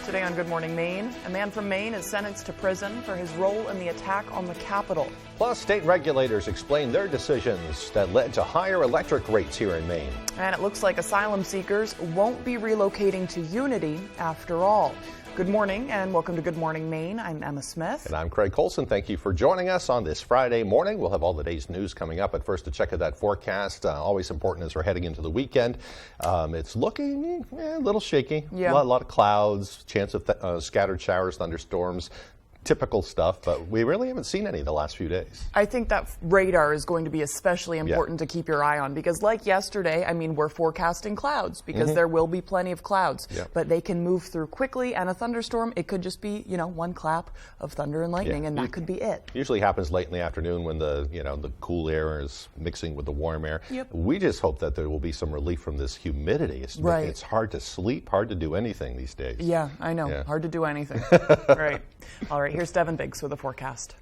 Today on Good Morning Maine, a man from Maine is sentenced to prison for his role in the attack on the Capitol. Plus, state regulators explain their decisions that led to higher electric rates here in Maine. And it looks like asylum seekers won't be relocating to Unity after all. Good morning and welcome to Good Morning Maine. I'm Emma Smith. And I'm Craig Colson. Thank you for joining us on this Friday morning. We'll have all the day's news coming up. But first, to check out that forecast, always important as we're heading into the weekend. It's looking a little shaky. Yeah. A lot of clouds, chance of scattered showers, thunderstorms. Typical stuff, but we really haven't seen any the last few days. I think that radar is going to be especially important to keep your eye on because like yesterday, I mean, we're forecasting clouds because there will be plenty of clouds, but they can move through quickly, and a thunderstorm, it could just be, one clap of thunder and lightning, and that could be it. Usually happens late in the afternoon when the cool air is mixing with the warm air. Yep. We just hope that there will be some relief from this humidity. It's hard to sleep, hard to do anything these days. Yeah, I know. Yeah. Hard to do anything. Right. All right, here's Devin Biggs with a forecast.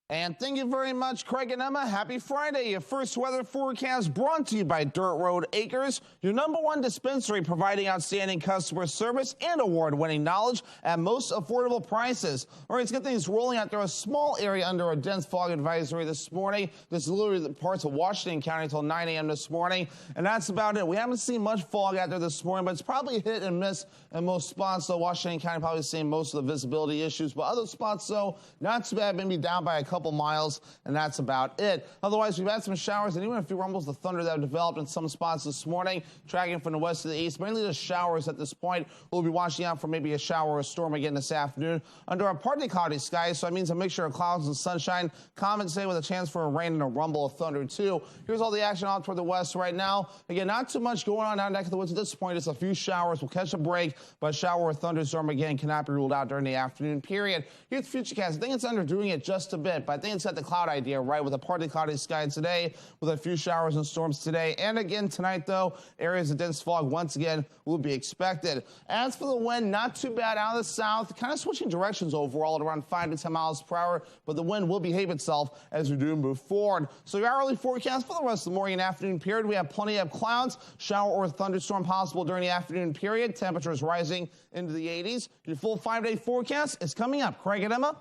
And thank you very much, Craig and Emma. Happy Friday. Your first weather forecast brought to you by Dirt Road Acres, your #1 dispensary providing outstanding customer service and award-winning knowledge at most affordable prices. All right, let's get things rolling out there. A small area under a dense fog advisory this morning. This is literally the parts of Washington County until 9 a.m. this morning, and that's about it. We haven't seen much fog out there this morning, but it's probably hit and miss in most spots. So Washington County probably seeing most of the visibility issues, but other spots, though, not too bad. Maybe down by a couple miles, and that's about it. Otherwise, we've had some showers and even a few rumbles of thunder that have developed in some spots this morning, tracking from the west to the east. Mainly just showers at this point. We'll be watching out for maybe a shower or a storm again this afternoon under a partly cloudy sky, so that means a mixture of clouds and sunshine. Compensate with a chance for a rain and a rumble of thunder, too. Here's all the action out toward the west right now. Again, not too much going on down neck of the woods at this point. Just a few showers. We'll catch a break, but shower or thunderstorm again cannot be ruled out during the afternoon period. Here's the Futurecast. I think it's underdoing it just a bit, but I think it's got the cloud idea right, with a partly cloudy sky today with a few showers and storms today and again tonight, though. Areas of dense fog once again will be expected. As for the wind, not too bad out of the south, kind of switching directions overall at around 5 to 10 miles per hour, but the wind will behave itself as we do move forward. So your hourly forecast for the rest of the morning and afternoon period, we have plenty of clouds, shower or thunderstorm possible during the afternoon period. Temperatures rising into the 80s. Your full 5-day forecast is coming up. Craig and Emma.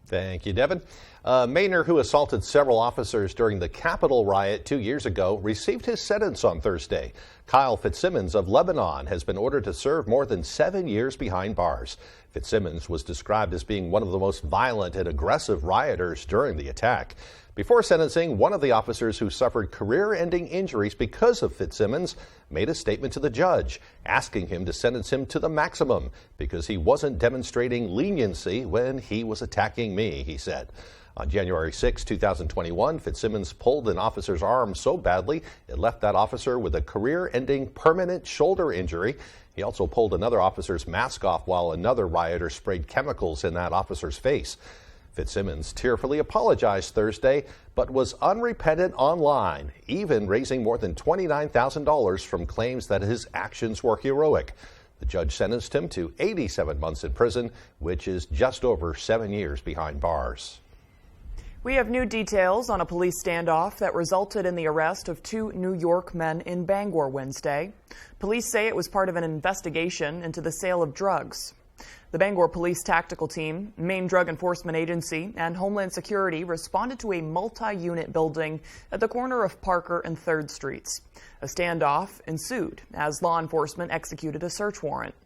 Thank you, Devin. A Mainer who assaulted several officers during the Capitol riot 2 years ago received his sentence on Thursday. Kyle Fitzsimmons of Lebanon has been ordered to serve more than 7 years behind bars. Fitzsimmons was described as being one of the most violent and aggressive rioters during the attack. Before sentencing, one of the officers who suffered career-ending injuries because of Fitzsimmons made a statement to the judge, asking him to sentence him to the maximum because he wasn't demonstrating leniency when he was attacking me, he said. On January 6, 2021, Fitzsimmons pulled an officer's arm so badly it left that officer with a career-ending permanent shoulder injury. He also pulled another officer's mask off while another rioter sprayed chemicals in that officer's face. Fitzsimmons tearfully apologized Thursday, but was unrepentant online, even raising more than $29,000 from claims that his actions were heroic. The judge sentenced him to 87 months in prison, which is just over 7 years behind bars. We have new details on a police standoff that resulted in the arrest of 2 New York men in Bangor Wednesday. Police say it was part of an investigation into the sale of drugs. The Bangor Police Tactical Team, Maine Drug Enforcement Agency, and Homeland Security responded to a multi-unit building at the corner of Parker and 3rd Streets. A standoff ensued as law enforcement executed a search warrant.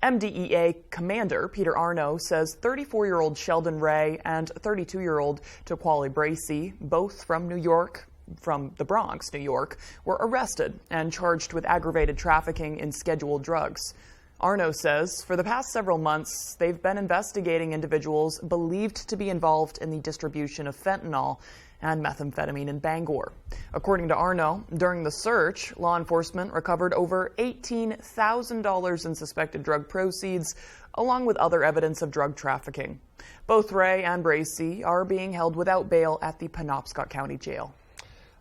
MDEA Commander Peter Arno says 34-year-old Sheldon Ray and 32-year-old Taquali Bracey, both from the Bronx, New York, were arrested and charged with aggravated trafficking in scheduled drugs. Arno says for the past several months, they've been investigating individuals believed to be involved in the distribution of fentanyl and methamphetamine in Bangor. According to Arno, during the search, law enforcement recovered over $18,000 in suspected drug proceeds, along with other evidence of drug trafficking. Both Ray and Bracey are being held without bail at the Penobscot County Jail.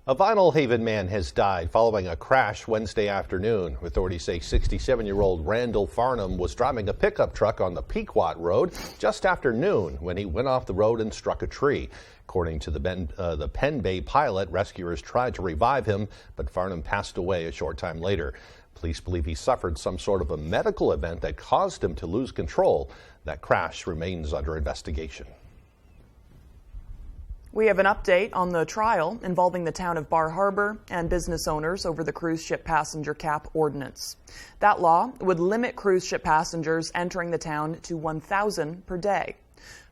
A Vinyl Haven man has died following a crash Wednesday afternoon. Authorities say 67-year-old Randall Farnham was driving a pickup truck on the Pequot Road just after noon when he went off the road and struck a tree. According to the Penn Bay pilot, rescuers tried to revive him, but Farnham passed away a short time later. Police believe he suffered some sort of a medical event that caused him to lose control. That crash remains under investigation. We have an update on the trial involving the town of Bar Harbor and business owners over the cruise ship passenger cap ordinance. That law would limit cruise ship passengers entering the town to 1,000 per day.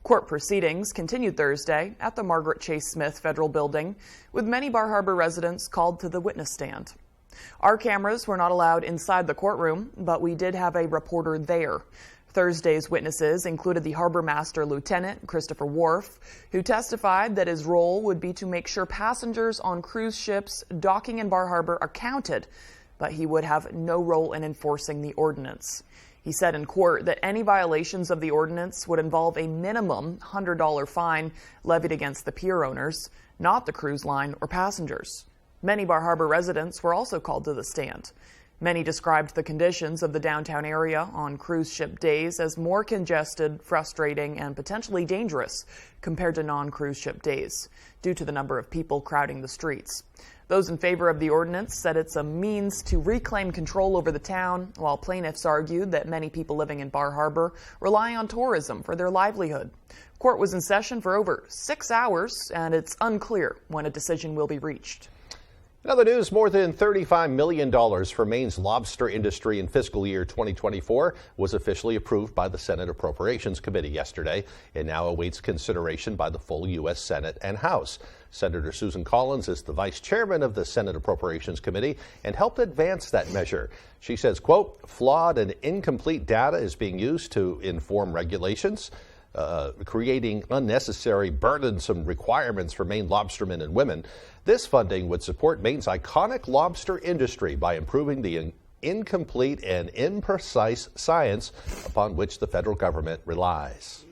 Court proceedings continued Thursday at the Margaret Chase Smith Federal Building, with many Bar Harbor residents called to the witness stand. Our cameras were not allowed inside the courtroom, but we did have a reporter there. Thursday's witnesses included the Harbor Master Lieutenant Christopher Wharf, who testified that his role would be to make sure passengers on cruise ships docking in Bar Harbor are counted, but he would have no role in enforcing the ordinance. He said in court that any violations of the ordinance would involve a minimum $100 fine levied against the pier owners, not the cruise line or passengers. Many Bar Harbor residents were also called to the stand. Many described the conditions of the downtown area on cruise ship days as more congested, frustrating, and potentially dangerous compared to non-cruise ship days, due to the number of people crowding the streets. Those in favor of the ordinance said it's a means to reclaim control over the town, while plaintiffs argued that many people living in Bar Harbor rely on tourism for their livelihood. Court was in session for over 6 hours, and it's unclear when a decision will be reached. In other news, more than $35 million for Maine's lobster industry in fiscal year 2024 was officially approved by the Senate Appropriations Committee yesterday. It now awaits consideration by the full U.S. Senate and House. Senator Susan Collins is the vice chairman of the Senate Appropriations Committee and helped advance that measure. She says, quote, flawed and incomplete data is being used to inform regulations, creating unnecessary, burdensome requirements for Maine lobstermen and women. This funding would support Maine's iconic lobster industry by improving the incomplete and imprecise science upon which the federal government relies.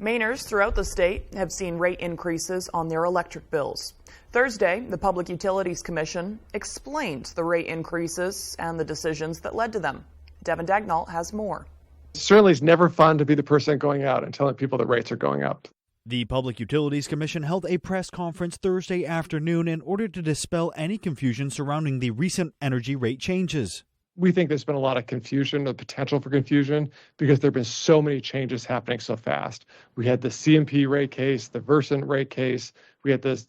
Mainers throughout the state have seen rate increases on their electric bills. Thursday, the Public Utilities Commission explained the rate increases and the decisions that led to them. Devin Dagnall has more. Certainly, it's never fun to be the person going out and telling people that rates are going up. The Public Utilities Commission held a press conference Thursday afternoon in order to dispel any confusion surrounding the recent energy rate changes. We think there's been a lot of confusion, the potential for confusion, because there have been so many changes happening so fast. We had the CMP rate case, the Versant rate case. We had this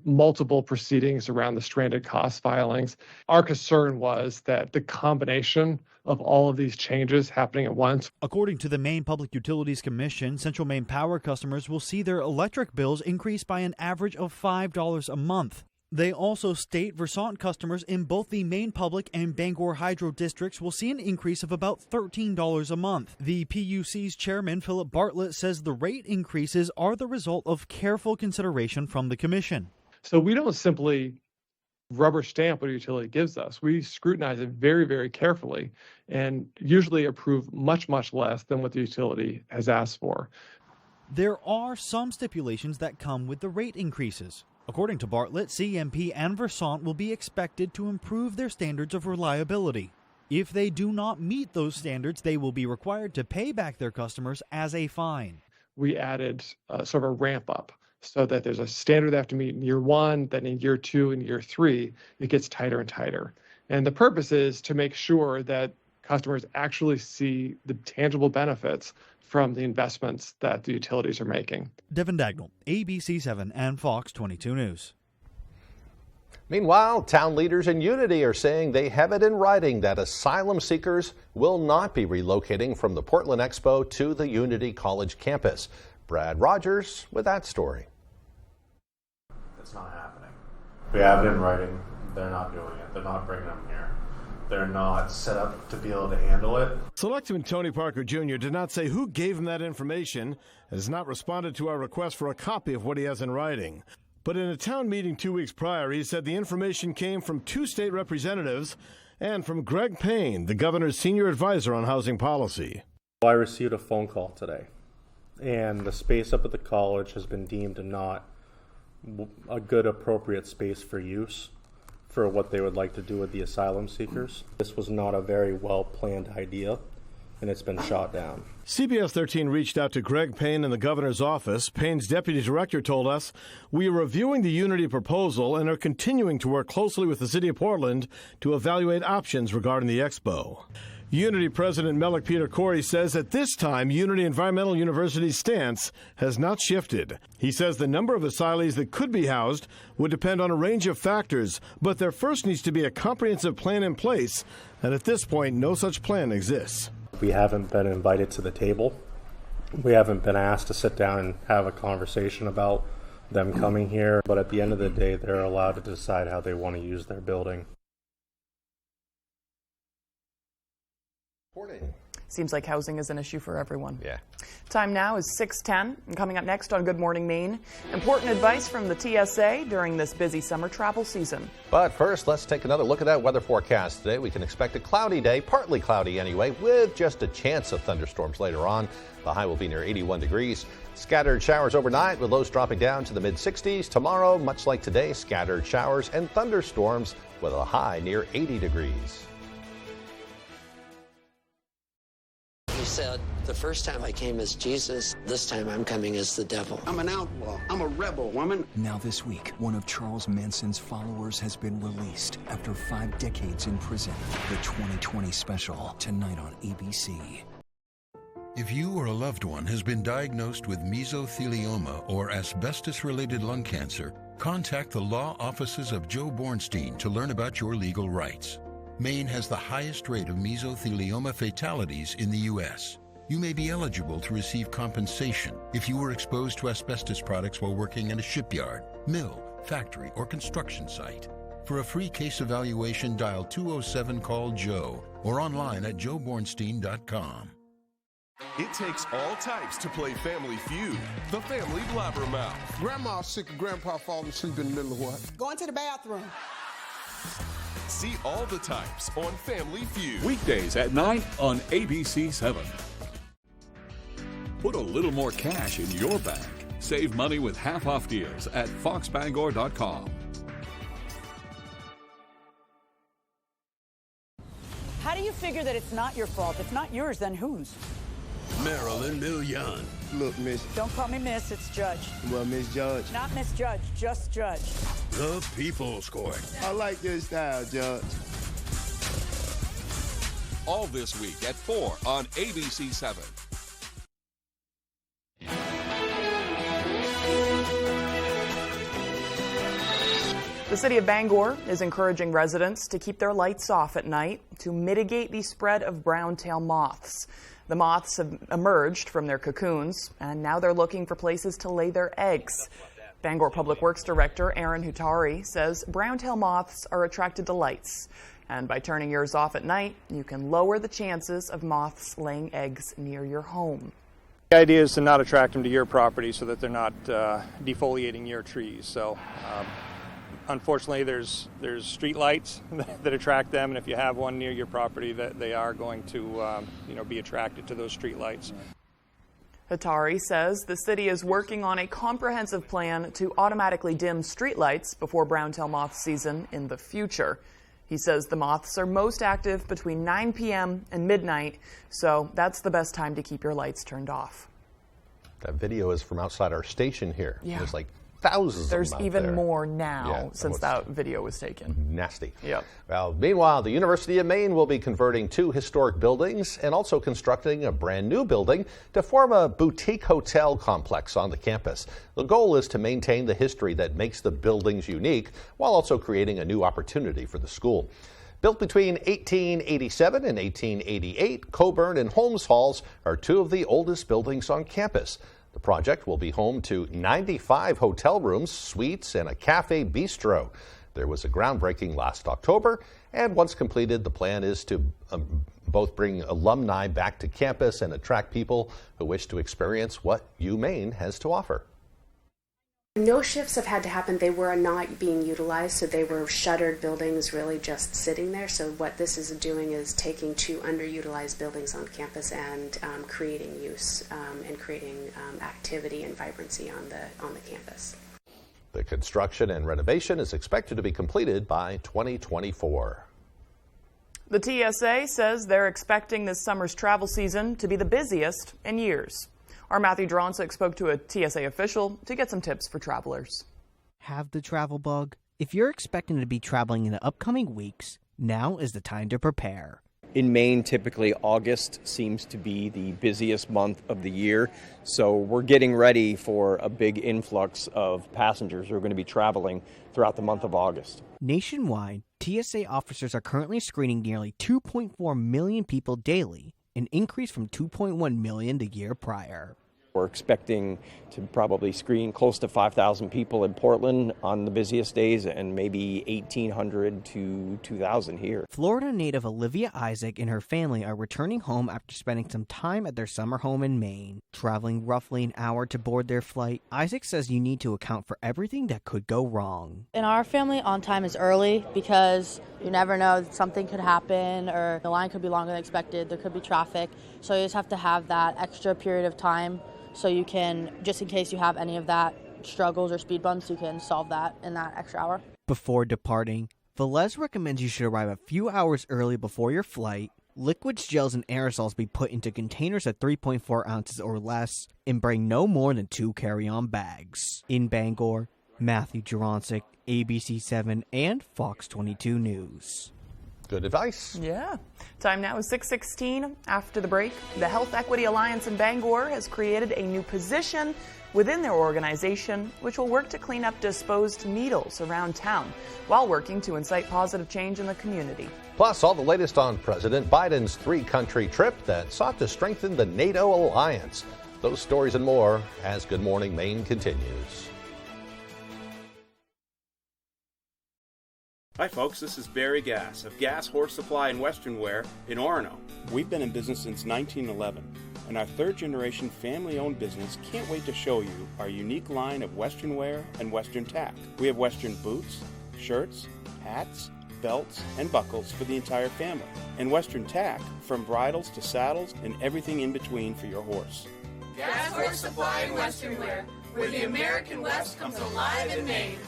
multiple proceedings around the stranded cost filings. Our concern was that the combination of all of these changes happening at once. According to the Maine Public Utilities Commission, Central Maine Power customers will see their electric bills increase by an average of $5 a month. They also state Versant customers in both the Maine Public and Bangor Hydro districts will see an increase of about $13 a month. The PUC's chairman, Philip Bartlett, says the rate increases are the result of careful consideration from the commission. So we don't simply rubber stamp what a utility gives us. We scrutinize it very, very carefully and usually approve much, much less than what the utility has asked for. There are some stipulations that come with the rate increases. According to Bartlett, CMP and Versant will be expected to improve their standards of reliability. If they do not meet those standards, they will be required to pay back their customers as a fine. We added sort of a ramp up so that there's a standard they have to meet in year one, then in year two and year three, it gets tighter and tighter. And the purpose is to make sure that customers actually see the tangible benefits from the investments that the utilities are making. Devin Dagnall, ABC 7 and Fox 22 News. Meanwhile, town leaders in Unity are saying they have it in writing that asylum seekers will not be relocating from the Portland Expo to the Unity College campus. Brad Rogers with that story. It's not happening. We have it in writing. They're not doing it. They're not bringing them here. They're not set up to be able to handle it. Selectman Tony Parker Jr. did not say who gave him that information and has not responded to our request for a copy of what he has in writing. But in a town meeting 2 weeks prior, he said the information came from 2 state representatives and from Greg Payne, the governor's senior advisor on housing policy. I received a phone call today, and the space up at the college has been deemed not a good, appropriate space for use for what they would like to do with the asylum seekers. This was not a very well-planned idea. and it's been shot down. CBS 13 reached out to Greg Payne in the governor's office. Payne's deputy director told us, "We are reviewing the Unity proposal and are continuing to work closely with the city of Portland to evaluate options regarding the expo." Unity President Melik Peter Corey says at this time, Unity Environmental University's stance has not shifted. He says the number of asylees that could be housed would depend on a range of factors, but there first needs to be a comprehensive plan in place, and at this point, no such plan exists. We haven't been invited to the table. We haven't been asked to sit down and have a conversation about them coming here, but at the end of the day, they're allowed to decide how they want to use their building. Seems like housing is an issue for everyone. Yeah. Time now is 6:10. And coming up next on Good Morning Maine, important advice from the TSA during this busy summer travel season. But first, let's take another look at that weather forecast today. We can expect a cloudy day, partly cloudy anyway, with just a chance of thunderstorms later on. The high will be near 81 degrees. Scattered showers overnight with lows dropping down to the mid-60s. Tomorrow, much like today, scattered showers and thunderstorms with a high near 80 degrees. He said, the first time I came as Jesus, this time I'm coming as the devil. I'm an outlaw. I'm a rebel, woman. Now this week, one of Charles Manson's followers has been released after 5 decades in prison. The 2020 special, tonight on ABC. If you or a loved one has been diagnosed with mesothelioma or asbestos-related lung cancer, contact the law offices of Joe Bornstein to learn about your legal rights. Maine has the highest rate of mesothelioma fatalities in the U.S. You may be eligible to receive compensation if you were exposed to asbestos products while working in a shipyard, mill, factory, or construction site. For a free case evaluation, dial 207-CALL-JOE or online at joebornstein.com. It takes all types to play Family Feud, the family blabbermouth. Grandma's sick and Grandpa falling asleep in the middle of what? Going to the bathroom. See all the types on Family Feud. Weekdays at 9 on ABC 7. Put a little more cash in your bank. Save money with half-off deals at foxbangor.com. How do you figure that it's not your fault? If not yours, then whose? Marilyn Million. Look, Miss. Don't call me Miss, it's Judge. Well, Miss Judge. Not Miss Judge, just Judge. The People's Court. I like your style, Judge. All this week at 4 on ABC 7. The city of Bangor is encouraging residents to keep their lights off at night to mitigate the spread of brown-tail moths. The moths have emerged from their cocoons, and now they're looking for places to lay their eggs. Bangor Public Works Director Aaron Hutari says brown-tail moths are attracted to lights, and by turning yours off at night, you can lower the chances of moths laying eggs near your home. The idea is to not attract them to your property so that they're not defoliating your trees. So unfortunately, there's street lights that attract them, and if you have one near your property, that they are going to be attracted to those street lights. Hutari says the city is working on a comprehensive plan to automatically dim streetlights before brown-tail moth season in the future. He says the moths are most active between 9 p.m. and midnight, so that's the best time to keep your lights turned off. That video is from outside our station here. Yeah. There's like thousands There's of them out even there. more now since that video was taken. Nasty. Yep. Well, meanwhile, the University of Maine will be converting 2 historic buildings and also constructing a brand new building to form a boutique hotel complex on the campus. The goal is to maintain the history that makes the buildings unique while also creating a new opportunity for the school. Built between 1887 and 1888, Coburn and Holmes Halls are 2 of the oldest buildings on campus. The project will be home to 95 hotel rooms, suites, and a cafe bistro. There was a groundbreaking last October, and once completed, the plan is to both bring alumni back to campus and attract people who wish to experience what UMaine has to offer. No shifts have had to happen. They were not being utilized, so they were shuttered buildings really just sitting there. So what this is doing is taking 2 underutilized buildings on campus and creating use and creating activity and vibrancy on the campus. The construction and renovation is expected to be completed by 2024. The TSA says they're expecting this summer's travel season to be the busiest in years. Our Matthew Dronsick spoke to a TSA official to get some tips for travelers. Have the travel bug? If you're expecting to be traveling in the upcoming weeks, now is the time to prepare. In Maine, typically August seems to be the busiest month of the year, so we're getting ready for a big influx of passengers who are going to be traveling throughout the month of August. Nationwide, TSA officers are currently screening nearly 2.4 million people daily, an increase from 2.1 million the year prior. We're expecting to probably screen close to 5,000 people in Portland on the busiest days and maybe 1,800 to 2,000 here. Florida native Olivia Isaac and her family are returning home after spending some time at their summer home in Maine. Traveling roughly an hour to board their flight, Isaac says you need to account for everything that could go wrong. In our family, on time is early because you never know, something could happen or the line could be longer than expected, there could be traffic, so you just have to have that extra period of time so you can, just in case you have any of that struggles or speed bumps, you can solve that in that extra hour. Before departing, Velez recommends you should arrive a few hours early before your flight. Liquids, gels, and aerosols be put into containers of 3.4 ounces or less, and bring no more than 2 carry-on bags. In Bangor, Matthew Juronsik, ABC7 and Fox 22 News. Good advice. Yeah. Time now is 6:16. After the break, the Health Equity Alliance in Bangor has created a new position within their organization, which will work to clean up disposed needles around town while working to incite positive change in the community. Plus, all the latest on President Biden's 3-country trip that sought to strengthen the NATO alliance. Those stories and more as Good Morning Maine continues. Hi folks, this is Barry Gass of Gas Horse Supply and Western Wear in Orono. We've been in business since 1911, and our third-generation family-owned business can't wait to show you our unique line of Western wear and Western tack. We have Western boots, shirts, hats, belts, and buckles for the entire family, and Western tack from bridles to saddles and everything in between for your horse. Gas Horse Supply and Western Wear, where the American West comes alive in Maine.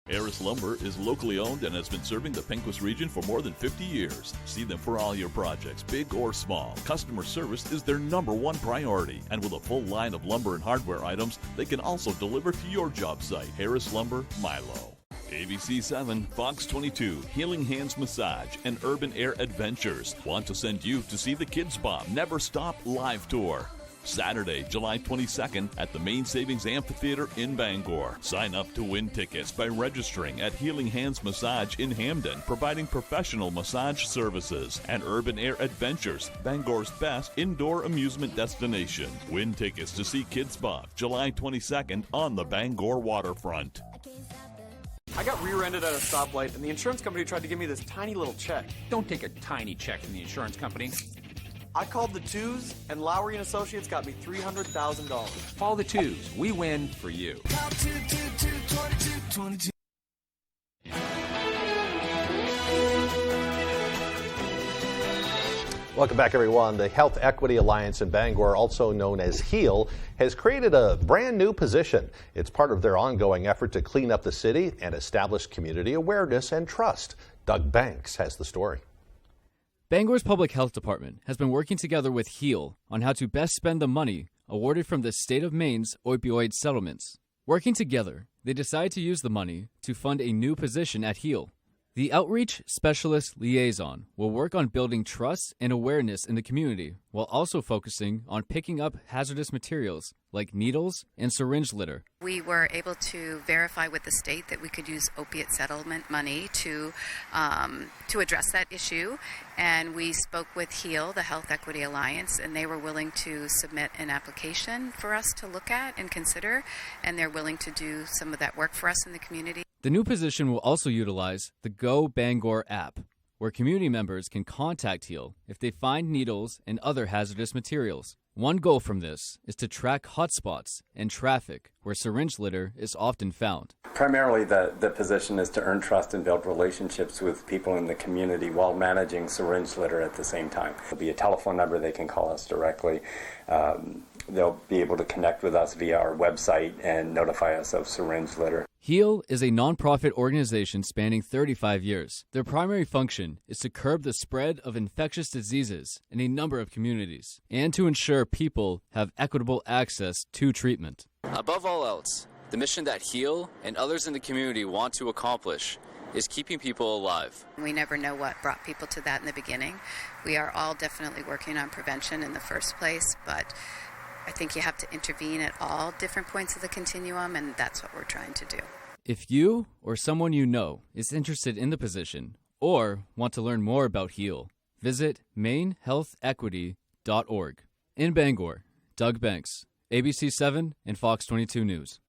Harris Lumber is locally owned and has been serving the Pequot region for more than 50 years. See them for all your projects, big or small. Customer service is their #1 priority. And with a full line of lumber and hardware items, they can also deliver to your job site. Harris Lumber, Milo. ABC7, Fox 22, Healing Hands Massage, and Urban Air Adventures want to send you to see the Kids Bomb Never Stop live tour. Saturday, July 22nd at the Maine Savings Amphitheater in Bangor. Sign up to win tickets by registering at Healing Hands Massage in Hamden, providing professional massage services, and Urban Air Adventures, Bangor's best indoor amusement destination. Win tickets to see Kids Bob, July 22nd on the Bangor waterfront. I got rear-ended at a stoplight, and the insurance company tried to give me this tiny little check. Don't take a tiny check from the insurance company. I called the Twos, and Lowry & Associates got me $300,000. Follow the Twos. We win for you. Welcome back, everyone. The Health Equity Alliance in Bangor, also known as HEAL, has created a brand new position. It's part of their ongoing effort to clean up the city and establish community awareness and trust. Doug Banks has the story. Bangor's Public Health Department has been working together with HEAL on how to best spend the money awarded from the state of Maine's opioid settlements. Working together, they decided to use the money to fund a new position at HEAL. The Outreach Specialist Liaison will work on building trust and awareness in the community while also focusing on picking up hazardous materials like needles and syringe litter. We were able to verify with the state that we could use opiate settlement money to address that issue, and we spoke with HEAL, the Health Equity Alliance, and they were willing to submit an application for us to look at and consider, and they're willing to do some of that work for us in the community. The new position will also utilize the Go Bangor app, where community members can contact HEAL if they find needles and other hazardous materials. One goal from this is to track hotspots and traffic where syringe litter is often found. Primarily, the position is to earn trust and build relationships with people in the community while managing syringe litter at the same time. There'll be a telephone number they can call us directly. They'll be able to connect with us via our website and notify us of syringe litter. HEAL is a nonprofit organization spanning 35 years. Their primary function is to curb the spread of infectious diseases in a number of communities and to ensure people have equitable access to treatment. Above all else, the mission that HEAL and others in the community want to accomplish is keeping people alive. We never know what brought people to that in the beginning. We are all definitely working on prevention in the first place, but I think you have to intervene at all different points of the continuum, and that's what we're trying to do. If you or someone you know is interested in the position or want to learn more about HEAL, visit mainhealthequity.org. In Bangor, Doug Banks, ABC 7 and Fox 22 News.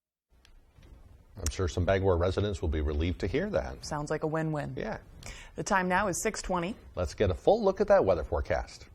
I'm sure some Bangor residents will be relieved to hear that. Sounds like a win-win. Yeah. The time now is 6:20. Let's get a full look at that weather forecast.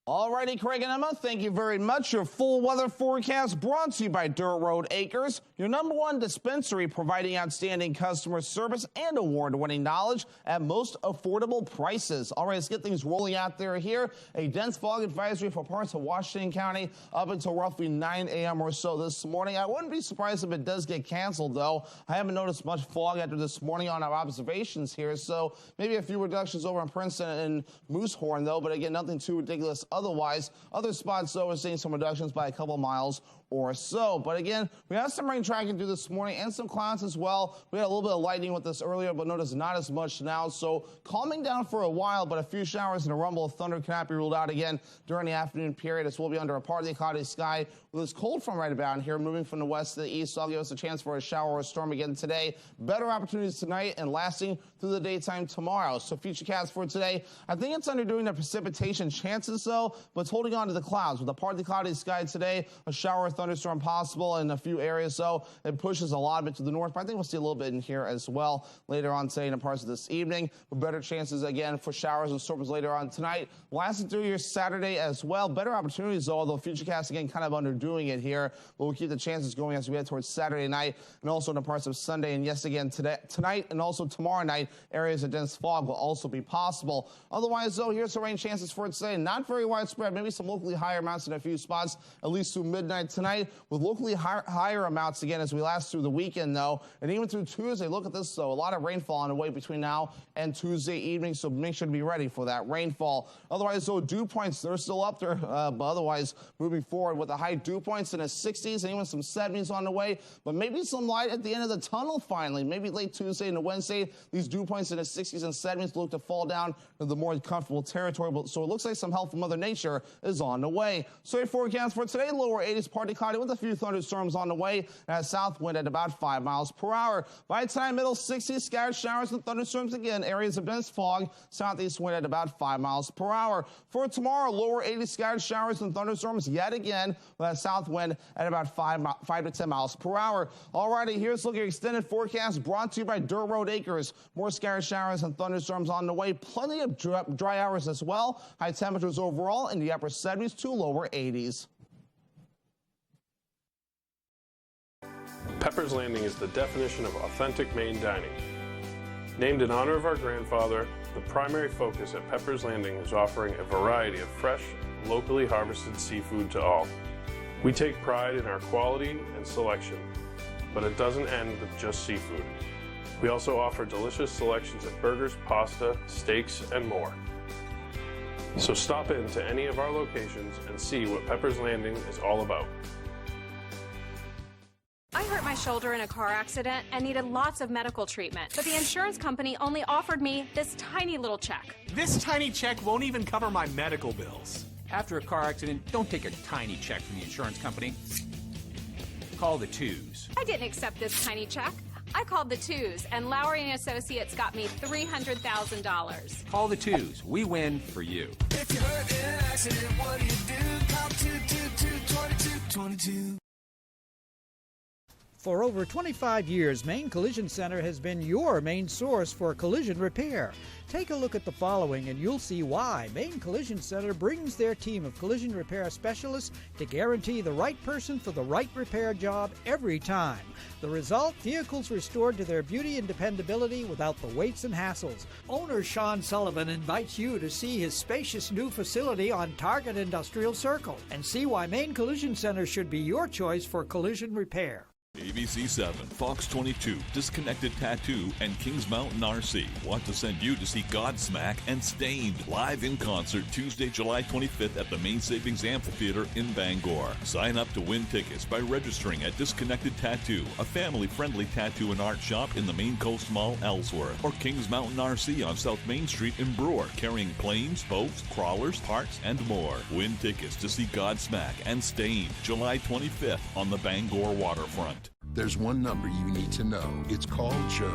All righty, Craig and Emma, thank you very much. Your full weather forecast brought to you by Dirt Road Acres, your #1 dispensary providing outstanding customer service and award-winning knowledge at most affordable prices. All right, let's get things rolling out there here. A dense fog advisory for parts of Washington County up until roughly 9 a.m. or so this morning. I wouldn't be surprised if it does get canceled, though. I haven't noticed much fog after this morning on our observations here, so maybe a few reductions over in Princeton and Moosehorn, though, but again, nothing too ridiculous. Otherwise, other spots, though, we're seeing some reductions by a couple miles or so. But again, we have some rain tracking through this morning and some clouds as well. We had a little bit of lightning with this earlier, but notice not as much now. So calming down for a while, but a few showers and a rumble of thunder cannot be ruled out again during the afternoon period, as we'll be under a partly cloudy sky with this cold front right about here, moving from the west to the east. So that'll give us a chance for a shower or a storm again today. Better opportunities tonight and lasting through the daytime tomorrow. So futurecast for today, I think it's underdoing the precipitation chances, though, but it's holding on to the clouds. With a partly cloudy sky today, a shower or thunderstorm possible in a few areas, so it pushes a lot of it to the north, but I think we'll see a little bit in here as well later on today and in parts of this evening, with better chances again for showers and storms later on tonight. Lasting through your Saturday as well. Better opportunities, though, although futurecast again kind of underdoing it here, but we'll keep the chances going as we head towards Saturday night and also in the parts of Sunday, and yes, again tonight and also tomorrow night, areas of dense fog will also be possible. Otherwise, though, here's the rain chances for today. Not very widespread, maybe some locally higher amounts in a few spots, at least through midnight tonight, with locally higher amounts again as we last through the weekend, though. And even through Tuesday, look at this, though. A lot of rainfall on the way between now and Tuesday evening, so make sure to be ready for that rainfall. Otherwise, though, dew points, they're still up there, but otherwise moving forward with the high dew points in the 60s and even some 70s on the way, but maybe some light at the end of the tunnel finally. Maybe late Tuesday into Wednesday, these dew points in the 60s and 70s look to fall down to the more comfortable territory, so it looks like some help from Mother Nature is on the way. So your forecast for today, lower 80s, partly cloudy with a few thunderstorms on the way, and a south wind at about 5 miles per hour. By tonight, middle 60s, scattered showers and thunderstorms again, areas of dense fog, southeast wind at about 5 miles per hour. For tomorrow, lower 80s, scattered showers and thunderstorms yet again, with a south wind at about 5 to 10 miles per hour. Alrighty, here's a look at your extended forecast brought to you by Dirt Road Acres. More scattered showers and thunderstorms on the way, plenty of dry hours as well. High temperatures overall in the upper 70s to lower 80s. Pepper's Landing is the definition of authentic Maine dining. Named in honor of our grandfather, the primary focus at Pepper's Landing is offering a variety of fresh, locally harvested seafood to all. We take pride in our quality and selection, but it doesn't end with just seafood. We also offer delicious selections of burgers, pasta, steaks, and more. So stop in to any of our locations and see what Pepper's Landing is all about. I hurt my shoulder in a car accident and needed lots of medical treatment, but the insurance company only offered me this tiny little check. This tiny check won't even cover my medical bills. After a car accident, don't take a tiny check from the insurance company. Call the twos. I didn't accept this tiny check. I called the twos, and Lowry and Associates got me $300,000. Call the twos. We win for you. If you're hurt in an accident, what do? Call 222-2222. For over 25 years, Maine Collision Center has been your main source for collision repair. Take a look at the following and you'll see why Maine Collision Center brings their team of collision repair specialists to guarantee the right person for the right repair job every time. The result? Vehicles restored to their beauty and dependability without the weights and hassles. Owner Sean Sullivan invites you to see his spacious new facility on Target Industrial Circle and see why Maine Collision Center should be your choice for collision repair. ABC 7, Fox 22, Disconnected Tattoo, and Kings Mountain RC want to send you to see Godsmack and Stained live in concert Tuesday, July 25th at the Main Savings Amphitheater in Bangor. Sign up to win tickets by registering at Disconnected Tattoo, a family-friendly tattoo and art shop in the Main Coast Mall, Ellsworth, or Kings Mountain RC on South Main Street in Brewer, carrying planes, boats, crawlers, parts, and more. Win tickets to see Godsmack and Stained July 25th on the Bangor waterfront. There's one number you need to know. It's called Joe.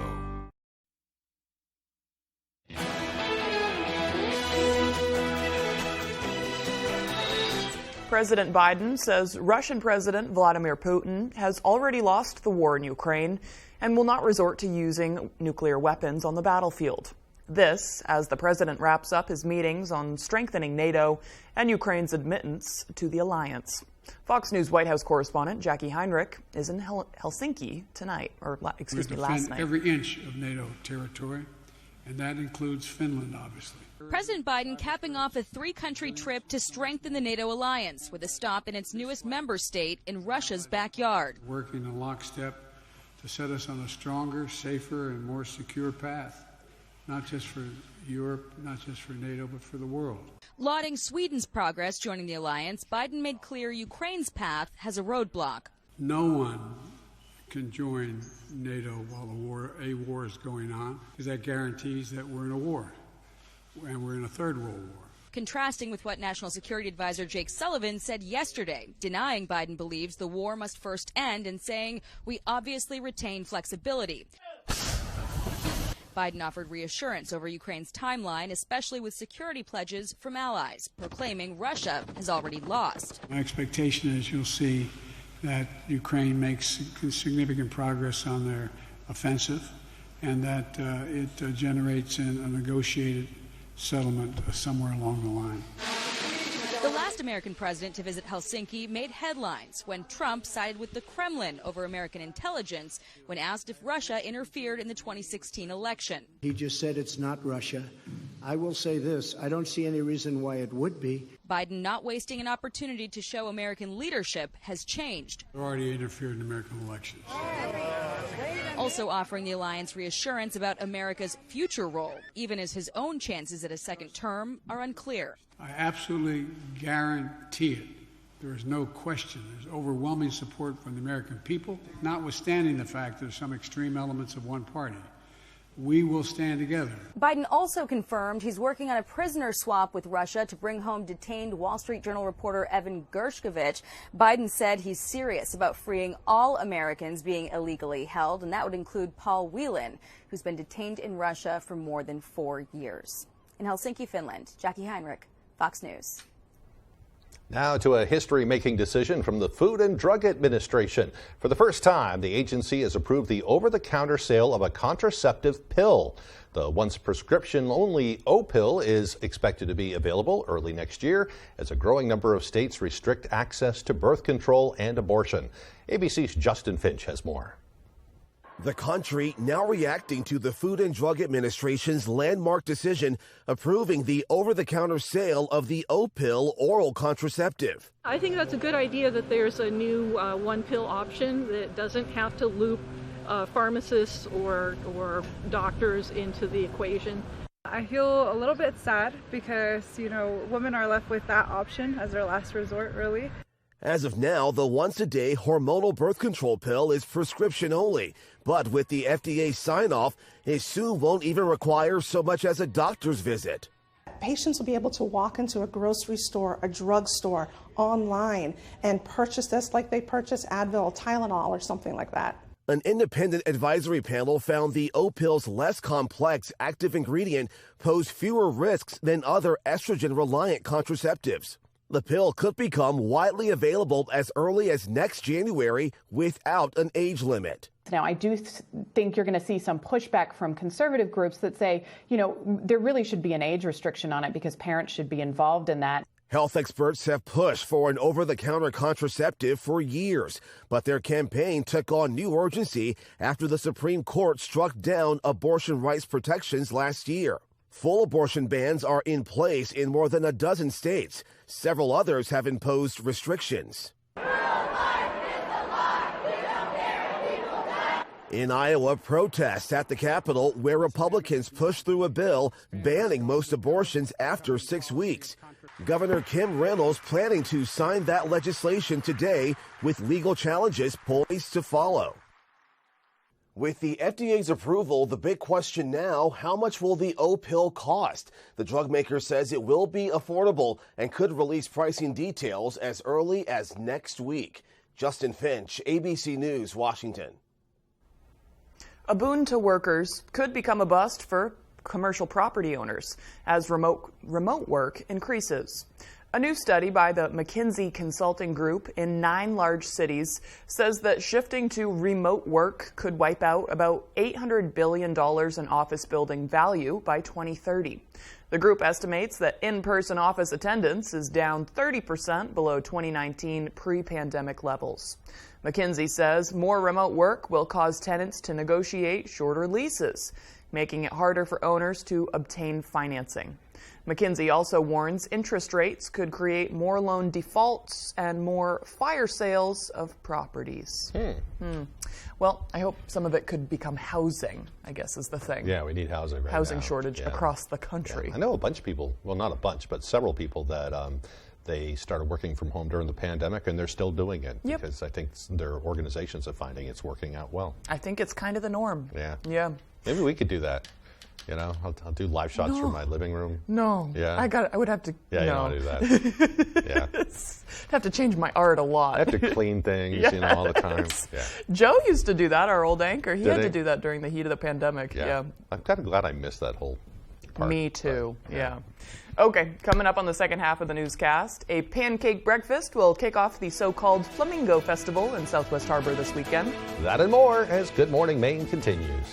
President Biden says Russian President Vladimir Putin has already lost the war in Ukraine and will not resort to using nuclear weapons on the battlefield. This, as the president wraps up his meetings on strengthening NATO and Ukraine's admittance to the alliance. Fox News White House correspondent Jackie Heinrich is in Helsinki tonight, last night. Every inch of NATO territory, and that includes Finland, obviously. President Biden capping off a three-country trip to strengthen the NATO alliance with a stop in its newest member state in Russia's backyard. Working in lockstep to set us on a stronger, safer, and more secure path, not just for Europe, not just for NATO, but for the world. Lauding Sweden's progress joining the alliance, Biden made clear Ukraine's path has a roadblock. No one can join NATO while a war is going on, because that guarantees that we're in a war, and we're in a third world war. Contrasting with what National Security Advisor Jake Sullivan said yesterday, denying Biden believes the war must first end and saying we obviously retain flexibility. Biden offered reassurance over Ukraine's timeline, especially with security pledges from allies, proclaiming Russia has already lost. My expectation is you'll see that Ukraine makes significant progress on their offensive and that it generates a negotiated settlement somewhere along the line. The last American president to visit Helsinki made headlines when Trump sided with the Kremlin over American intelligence when asked if Russia interfered in the 2016 election. He just said it's not Russia. I will say this, I don't see any reason why it would be. Biden not wasting an opportunity to show American leadership has changed. They already interfered in American elections. Also offering the alliance reassurance about America's future role, even as his own chances at a second term are unclear. I absolutely guarantee it. There is no question. There's overwhelming support from the American people, notwithstanding the fact there's some extreme elements of one party. We will stand together. Biden also confirmed he's working on a prisoner swap with Russia to bring home detained Wall Street Journal reporter Evan Gershkovich. Biden said he's serious about freeing all Americans being illegally held, and that would include Paul Whelan, who's been detained in Russia for more than 4 years. In Helsinki, Finland, Jackie Heinrich, Fox News. Now to a history-making decision from the Food and Drug Administration. For the first time, the agency has approved the over-the-counter sale of a contraceptive pill. The once prescription-only O pill is expected to be available early next year as a growing number of states restrict access to birth control and abortion. ABC's Justin Finch has more. The country now reacting to the Food and Drug Administration's landmark decision approving the over-the-counter sale of the O pill oral contraceptive. I think that's a good idea that there's a new one pill option that doesn't have to loop pharmacists or doctors into the equation. I feel a little bit sad because, women are left with that option as their last resort, really. As of now, the once-a-day hormonal birth control pill is prescription only. But with the FDA sign-off, it soon won't even require so much as a doctor's visit. Patients will be able to walk into a grocery store, a drugstore, online, and purchase this like they purchase Advil, Tylenol, or something like that. An independent advisory panel found the O pill's less complex active ingredient posed fewer risks than other estrogen-reliant contraceptives. The pill could become widely available as early as next January without an age limit. Now, I do think you're going to see some pushback from conservative groups that say, there really should be an age restriction on it because parents should be involved in that. Health experts have pushed for an over-the-counter contraceptive for years, but their campaign took on new urgency after the Supreme Court struck down abortion rights protections last year. Full abortion bans are in place in more than a dozen states. Several others have imposed restrictions. In Iowa, protests at the Capitol where Republicans pushed through a bill banning most abortions after 6 weeks. Governor Kim Reynolds planning to sign that legislation today with legal challenges poised to follow. With the FDA's approval, the big question now, how much will the O-pill cost? The drug maker says it will be affordable and could release pricing details as early as next week. Justin Finch, ABC News, Washington. A boon to workers could become a bust for commercial property owners as remote work increases. A new study by the McKinsey Consulting Group in 9 large cities says that shifting to remote work could wipe out about $800 billion in office building value by 2030. The group estimates that in-person office attendance is down 30% below 2019 pre-pandemic levels. McKinsey says more remote work will cause tenants to negotiate shorter leases, making it harder for owners to obtain financing. McKinsey also warns interest rates could create more loan defaults and more fire sales of properties. Well, I hope some of it could become housing, I guess is the thing. Yeah, we need housing right Housing now. shortage across the country. Yeah. I know a bunch of people, well, not a bunch, but several people that they started working from home during the pandemic, and they're still doing it because I think their organizations are finding it's working out well. I think it's kind of the norm. Yeah. Yeah. Maybe we could do that. You know, I'll do live shots from my living room. No. Yeah. I would have to. Yeah, no. you don't want to do that. Yeah. I'd have to change my art a lot. I have to clean things, you know, all the time. Yeah. Joe used to do that, our old anchor. He Did had he? to do that during the heat of the pandemic. Yeah. I'm kind of glad I missed that whole part. Me too. Yeah. Okay, coming up on the second half of the newscast, a pancake breakfast will kick off the so-called Flamingo Festival in Southwest Harbor this weekend. That and more as Good Morning Maine continues.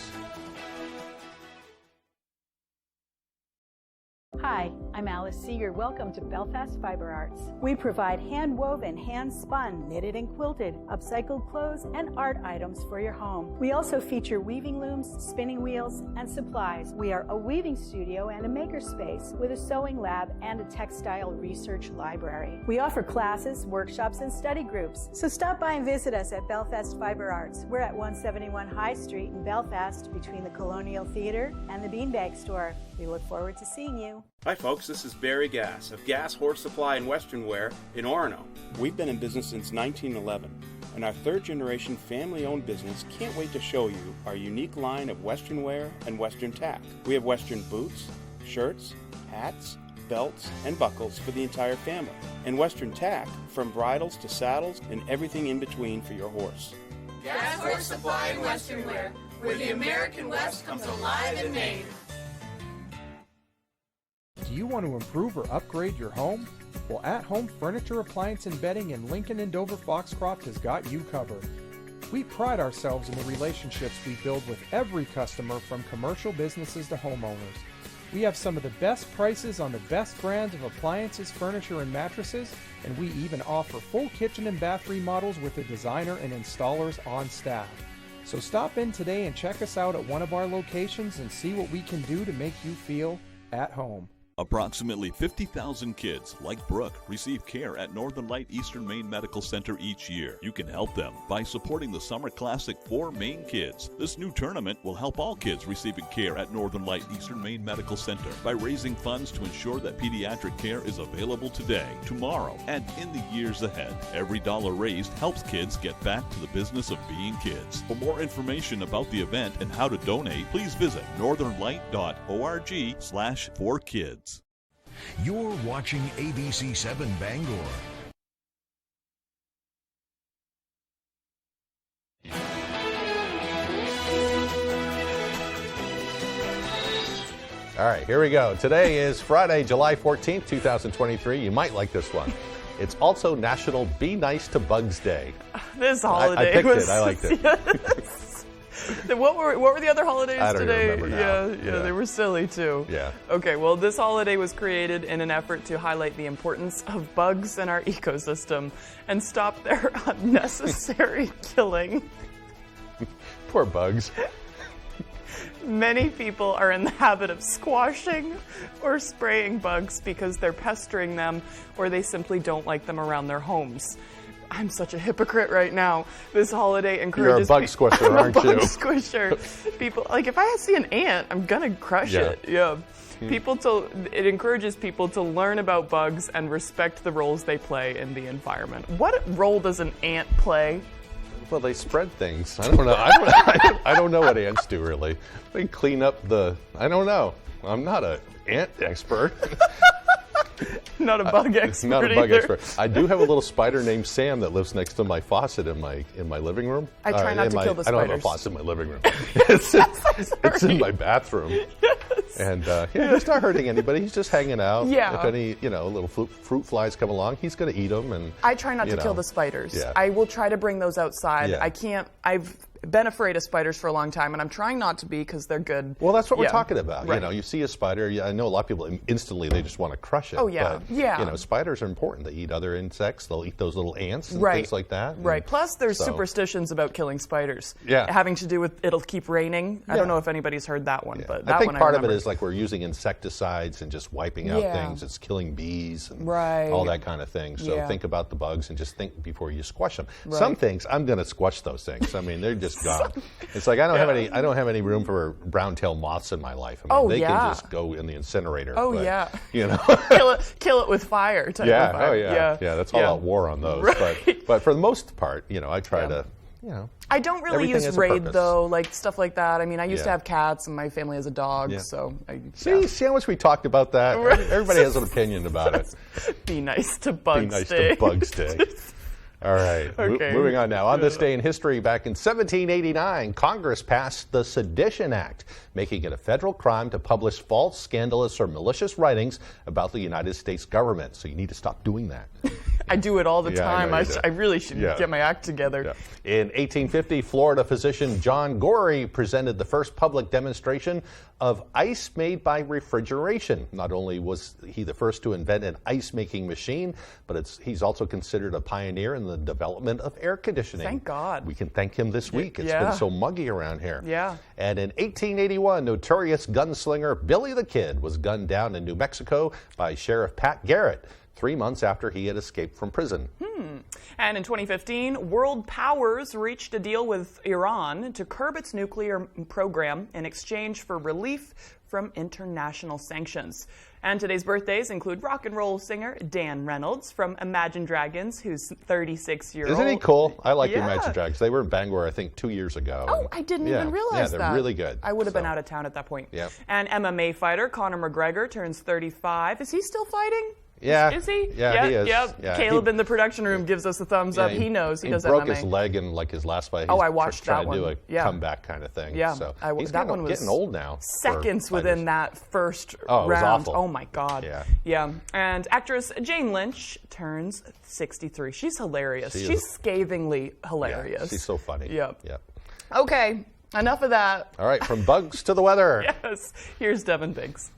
Hi, I'm Alice Seeger. Welcome to Belfast Fiber Arts. We provide hand-woven, hand-spun, knitted and quilted, upcycled clothes and art items for your home. We also feature weaving looms, spinning wheels, and supplies. We are a weaving studio and a makerspace with a sewing lab and a textile research library. We offer classes, workshops, and study groups. So stop by and visit us at Belfast Fiber Arts. We're at 171 High Street in Belfast between the Colonial Theatre and the Beanbag Store. We look forward to seeing you. Hi folks, this is Barry Gass of Gass Horse Supply and Western Wear in Orono. We've been in business since 1911, and our third-generation family-owned business can't wait to show you our unique line of Western wear and Western tack. We have Western boots, shirts, hats, belts, and buckles for the entire family, and Western tack from bridles to saddles and everything in between for your horse. Gass Horse Supply and Western Wear, where the American West comes alive in Maine. Do you want to improve or upgrade your home? Well, At Home Furniture, Appliance, and Bedding in Lincoln and Dover Foxcroft has got you covered. We pride ourselves in the relationships we build with every customer, from commercial businesses to homeowners. We have some of the best prices on the best brands of appliances, furniture, and mattresses, and we even offer full kitchen and bath remodels with a designer and installers on staff. So stop in today and check us out at one of our locations and see what we can do to make you feel at home. Approximately 50,000 kids, like Brooke, receive care at Northern Light Eastern Maine Medical Center each year. You can help them by supporting the Summer Classic for Maine Kids. This new tournament will help all kids receiving care at Northern Light Eastern Maine Medical Center by raising funds to ensure that pediatric care is available today, tomorrow, and in the years ahead. Every dollar raised helps kids get back to the business of being kids. For more information about the event and how to donate, please visit northernlight.org/4kids. You're watching ABC 7 Bangor. All right, here we go. Today is Friday, July 14th, 2023. You might like this one. It's also National Be Nice to Bugs Day. This holiday I picked it. I liked it. Yes. What were the other holidays I don't today? remember now. Yeah, they were silly too. Yeah. Okay, well, this holiday was created in an effort to highlight the importance of bugs in our ecosystem and stop their unnecessary killing. Poor bugs. Many people are in the habit of squashing or spraying bugs because they're pestering them or they simply don't like them around their homes. I'm such a hypocrite right now. This holiday encourages. You're a bug squisher, aren't you? I'm a bug squisher. People, like, if I see an ant, I'm gonna crush it. Yeah. It encourages people to learn about bugs and respect the roles they play in the environment. What role does an ant play? Well, they spread things. I don't know. I don't know what ants do, really. They clean up I don't know. I'm not an ant expert. Not a bug expert. Not a bug either. expert. I do have a little spider named Sam that lives next to my faucet in my living room. I try not to kill the spiders. I don't have a faucet in my living room. It's in my bathroom. Yes. And he's not hurting anybody. He's just hanging out. Yeah. If any little fruit flies come along, he's going to eat them. And I try not to kill the spiders. Yeah. I will try to bring those outside. Yeah. I can't. I've been afraid of spiders for a long time, and I'm trying not to be because they're good. Well, that's what we're talking about. Right. You see a spider. I know a lot of people instantly they just want to crush it. Oh yeah, but, spiders are important. They eat other insects. They'll eat those little ants and things like that. Right. Plus, there's superstitions about killing spiders. Yeah. Having to do with it'll keep raining. I don't know if anybody's heard that one, but that I think one part of it is like we're using insecticides and just wiping out things. It's killing bees and all that kind of thing. So think about the bugs and just think before you squash them. Right. Some things I'm going to squash those things. I mean, they're just gone. It's like I don't have any room for brown-tailed moths in my life. I mean, they can just go in the incinerator. Oh but, yeah. kill it with fire. Yeah. Fire. Oh yeah. That's all out war on those. Right. But for the most part, I try to. I don't really use Raid though, like stuff like that. I mean, I used to have cats, and my family has a dog, so. See how much we talked about that? Everybody has an opinion about it. Be nice to Bugs Be nice Day. to Bugs Day. All right, moving on now. On this day in history, back in 1789, Congress passed the Sedition Act, making it a federal crime to publish false, scandalous, or malicious writings about the United States government. So you need to stop doing that. I do it all the time. I really should get my act together. Yeah. In 1850, Florida physician John Gorey presented the first public demonstration of ice made by refrigeration. Not only was he the first to invent an ice-making machine, but he's also considered a pioneer in the development of air conditioning. Thank God. We can thank him this week. It's been so muggy around here. Yeah. And in 1881, notorious gunslinger Billy the Kid was gunned down in New Mexico by Sheriff Pat Garrett 3 months after he had escaped from prison. And in 2015, world powers reached a deal with Iran to curb its nuclear program in exchange for relief from international sanctions. And today's birthdays include rock and roll singer Dan Reynolds from Imagine Dragons, who's 36-year-old. Isn't he cool? I like the Imagine Dragons. They were in Bangor, I think, 2 years ago. Oh, I didn't even realize that. Yeah, they're really good. I would have been out of town at that point. Yep. And MMA fighter Conor McGregor turns 35. Is he still fighting? Yeah. Is he? Yeah, he is. Yep. Yeah. Caleb in the production room gives us a thumbs up. He knows. He does broke MMA. his leg in like his last fight. I watched that one. Trying to do a comeback kind of thing. Yeah. So that he's getting, one was getting old now. Seconds within that first round. It was awful. Oh my God. Yeah. And actress Jane Lynch turns 63. She's hilarious. She's scathingly hilarious. Yeah, she's so funny. Yep. Okay. Enough of that. All right. From bugs to the weather. Yes. Here's Devin Binks.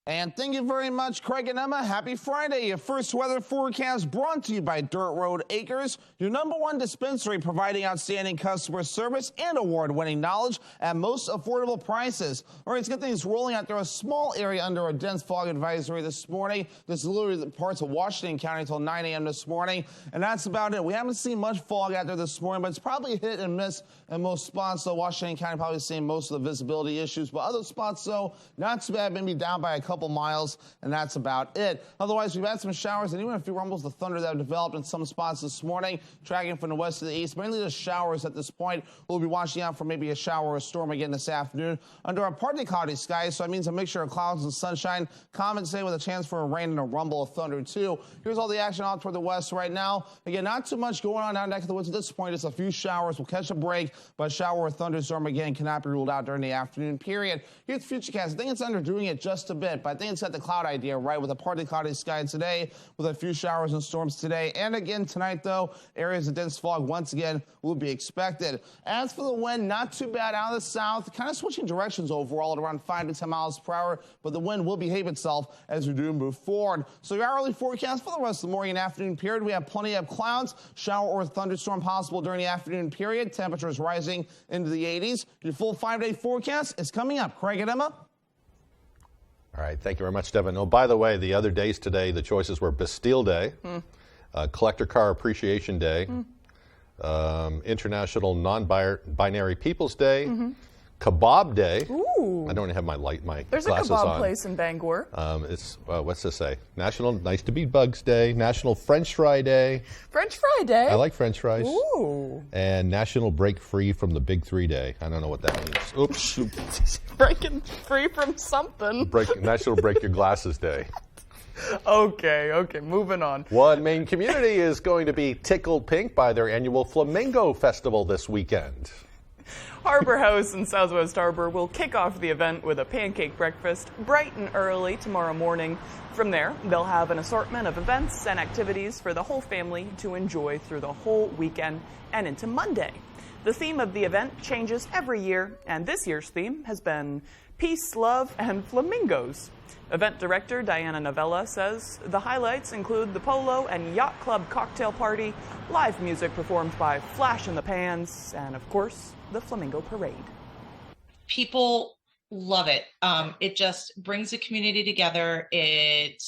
And thank you very much, Craig and Emma. Happy Friday. Your first weather forecast brought to you by Dirt Road Acres, your #1 dispensary providing outstanding customer service and award-winning knowledge at most affordable prices. All right, let's get things rolling out there. A small area under a dense fog advisory this morning. This is literally the parts of Washington County until 9 a.m. this morning, and that's about it. We haven't seen much fog out there this morning, but it's probably hit and miss in most spots. So Washington County probably seeing most of the visibility issues, but other spots, though, not too bad, maybe down by a couple miles, and that's about it. Otherwise, we've had some showers and even a few rumbles of thunder that have developed in some spots this morning, tracking from the west to the east. Mainly just showers at this point. We'll be watching out for maybe a shower or a storm again this afternoon under our partly cloudy skies, so that means a mixture of clouds and sunshine, compensate with a chance for a rain and a rumble of thunder too. Here's all the action out toward the west right now. Again, not too much going on down neck of the woods at this point. It's a few showers. We'll catch a break, but shower or thunderstorm again cannot be ruled out during the afternoon period. Here's the futurecast. I think it's underdoing it just a bit, but I think it's got the cloud idea right, with a partly cloudy sky today, with a few showers and storms today and again tonight, though. Areas of dense fog once again will be expected. As for the wind, not too bad out of the south, kind of switching directions overall at around 5 to 10 miles per hour, but the wind will behave itself as we do move forward. So your hourly forecast for the rest of the morning and afternoon period, we have plenty of clouds, shower or thunderstorm possible during the afternoon period. Temperatures rising into the 80s. Your full 5-day forecast is coming up. Craig and Emma. All right, thank you very much, Devin. Oh, by the way, the other days today, the choices were Bastille Day, Collector Car Appreciation Day, International Non-Binary Peoples Day, Kebab Day. Ooh. I don't have my There's glasses a kebab on. place in Bangor. It's what's this say? National Nice to Meet Bugs Day, National French Fry Day. French Fry Day. I like French fries. Ooh. And National Break Free from the Big 3 Day. I don't know what that means. Oops. Breaking free from something. National Break Your Glasses Day. Okay, moving on. One Maine community is going to be tickled pink by their annual Flamingo Festival this weekend. Harbor House in Southwest Harbor will kick off the event with a pancake breakfast bright and early tomorrow morning. From there, they'll have an assortment of events and activities for the whole family to enjoy through the whole weekend and into Monday. The theme of the event changes every year, and this year's theme has been Peace, Love, and Flamingos. Event director Diana Novella says the highlights include the Polo and Yacht Club cocktail party, live music performed by Flash in the Pans, and of course, the Flamingo Parade. People love it. It just brings the community together. It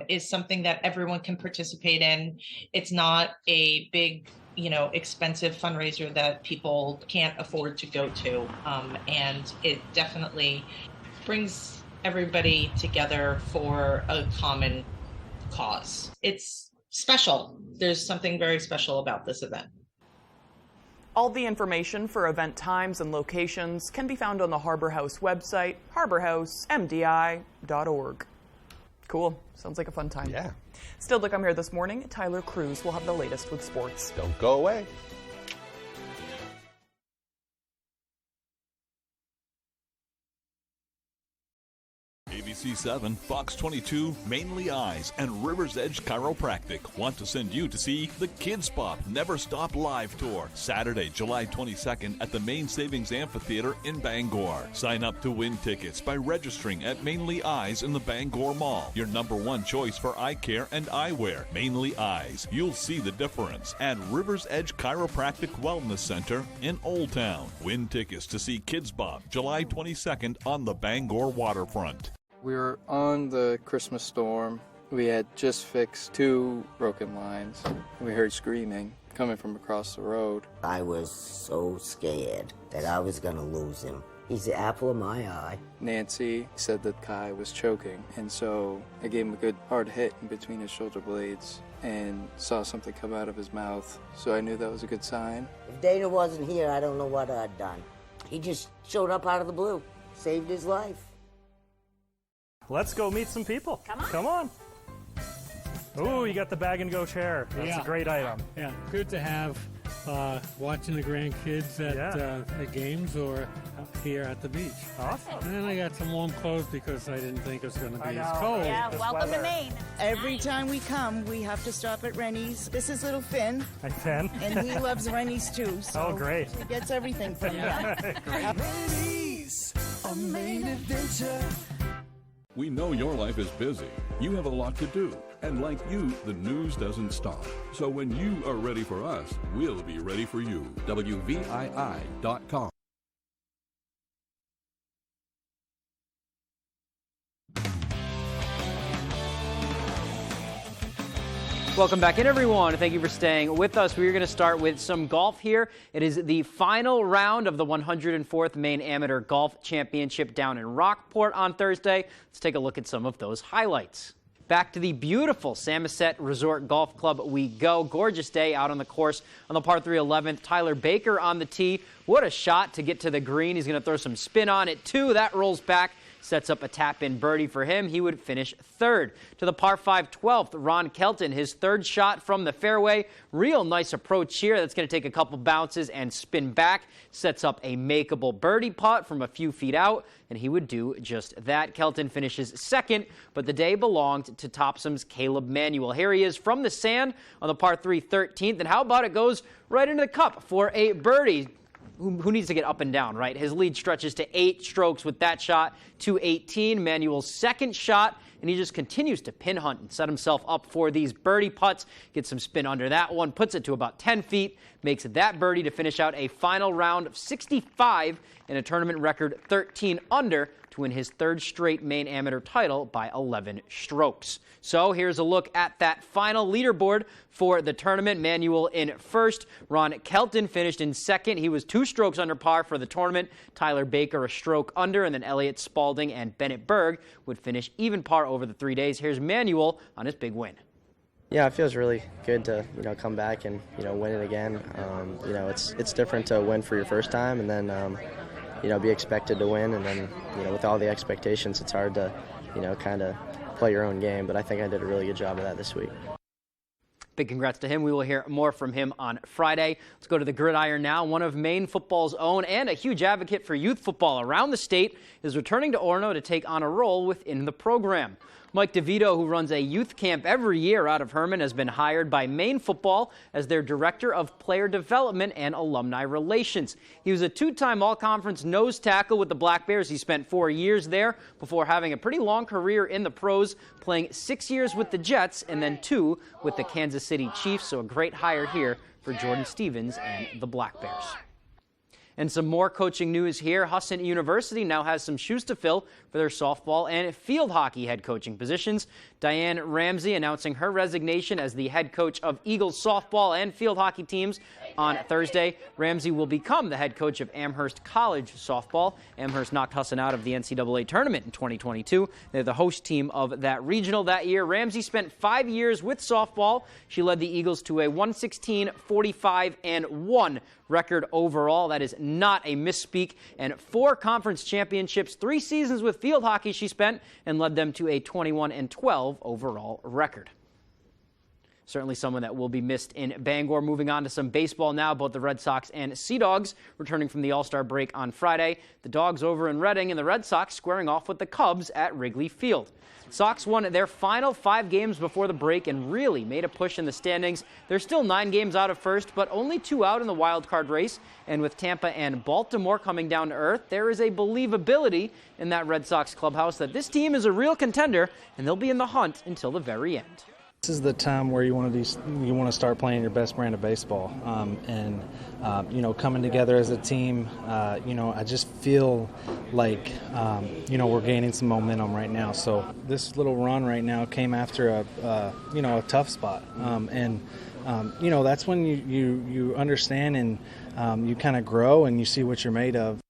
is something that everyone can participate in. It's not a big, expensive fundraiser that people can't afford to go to. And it definitely brings everybody together for a common cause. It's special. There's something very special about this event. All the information for event times and locations can be found on the Harbor House website, harborhousemdi.org. Cool. Sounds like a fun time. Yeah. Still to come here this morning, Tyler Cruz will have the latest with sports. Don't go away. ABC 7, Fox 22, Mainly Eyes, and River's Edge Chiropractic want to send you to see the Kids Pop Never Stop Live Tour, Saturday, July 22nd at the Main Savings Amphitheater in Bangor. Sign up to win tickets by registering at Mainly Eyes in the Bangor Mall. Your #1 choice for eye care and eyewear. Mainly Eyes. You'll see the difference. And River's Edge Chiropractic Wellness Center in Old Town. Win tickets to see Kids Pop July 22nd on the Bangor waterfront. We were on the Christmas storm. We had just fixed 2 broken lines. We heard screaming coming from across the road. I was so scared that I was going to lose him. He's the apple of my eye. Nancy said that Kai was choking, and so I gave him a good hard hit in between his shoulder blades and saw something come out of his mouth, so I knew that was a good sign. If Dana wasn't here, I don't know what I'd done. He just showed up out of the blue, saved his life. Let's go meet some people. Come on. Ooh, you got the bag and go chair. That's a great item. Yeah, good to have watching the grandkids at games or here at the beach. Awesome. And I got some warm clothes because I didn't think it was going to be as cold. Yeah, welcome to Maine. Every time we come, we have to stop at Rennie's. This is little Finn. Hi, Finn. And he loves Rennie's too. So oh, great. He gets everything from you. Rennie's, a Maine adventure. We know your life is busy. You have a lot to do. And like you, the news doesn't stop. So when you are ready for us, we'll be ready for you. WVII.com. Welcome back in, everyone. Thank you for staying with us. We're going to start with some golf here. It is the final round of the 104th Maine Amateur Golf Championship down in Rockport on Thursday. Let's take a look at some of those highlights. Back to the beautiful Samoset Resort Golf Club we go. Gorgeous day out on the course on the par 3 11th. Tyler Baker on the tee. What a shot to get to the green. He's going to throw some spin on it, too. That rolls back. Sets up a tap-in birdie for him. He would finish third. To the par 5 12th, Ron Kelton, his third shot from the fairway. Real nice approach here. That's going to take a couple bounces and spin back. Sets up a makeable birdie putt from a few feet out, and he would do just that. Kelton finishes second, but the day belonged to Topsom's Caleb Manuel. Here he is from the sand on the par 3 13th, and how about it goes right into the cup for a birdie. Who needs to get up and down, right? His lead stretches to 8 strokes with that shot to 18. Manuel's second shot, and he just continues to pin hunt and set himself up for these birdie putts. Gets some spin under that one, puts it to about 10 feet, makes that birdie to finish out a final round of 65 and a tournament record 13 under to win his third straight Maine amateur title by 11 strokes. So here's a look at that final leaderboard for the tournament. Manuel in first. Ron Kelton finished in second. He was 2 strokes under par for the tournament. Tyler Baker a stroke under, and then Elliott Spalding and Bennett Berg would finish even par over the 3 days. Here's Manuel on his big win. Yeah, it feels really good to come back and win it again. It's different to win for your first time and then be expected to win, and then with all the expectations, it's hard to kind of play your own game. But I think I did a really good job of that this week. Big congrats to him. We will hear more from him on Friday. Let's go to the gridiron now. One of Maine football's own and a huge advocate for youth football around the state is returning to Orono to take on a role within the program. Mike DeVito, who runs a youth camp every year out of Herman, has been hired by Maine football as their director of player development and alumni relations. He was a 2-time all-conference nose tackle with the Black Bears. He spent 4 years there before having a pretty long career in the pros, playing 6 years with the Jets and then 2 with the Kansas City Chiefs. So a great hire here for Jordan Stevens and the Black Bears. And some more coaching news here. Husson University now has some shoes to fill for their softball and field hockey head coaching positions. Diane Ramsey announcing her resignation as the head coach of Eagles softball and field hockey teams on Thursday. Ramsey will become the head coach of Amherst College softball. Amherst knocked Husson out of the NCAA tournament in 2022. They're the host team of that regional that year. Ramsey spent 5 years with softball. She led the Eagles to a 116, 45, and 1 record overall. That is not a misspeak. And 4 conference championships, 3 seasons with field hockey she spent, and led them to a 21 and 12 overall record. Certainly someone that will be missed in Bangor. Moving on to some baseball now. Both the Red Sox and Sea Dogs returning from the All-Star break on Friday. The Dogs over in Reading and the Red Sox squaring off with the Cubs at Wrigley Field. Sox won their final 5 games before the break and really made a push in the standings. They're still 9 games out of first, but only 2 out in the wild card race. And with Tampa and Baltimore coming down to earth, there is a believability in that Red Sox clubhouse that this team is a real contender, and they'll be in the hunt until the very end. This is the time where you want to start playing your best brand of baseball, coming together as a team. I just feel like we're gaining some momentum right now. So this little run right now came after a tough spot, that's when you understand and you kind of grow and you see what you're made of.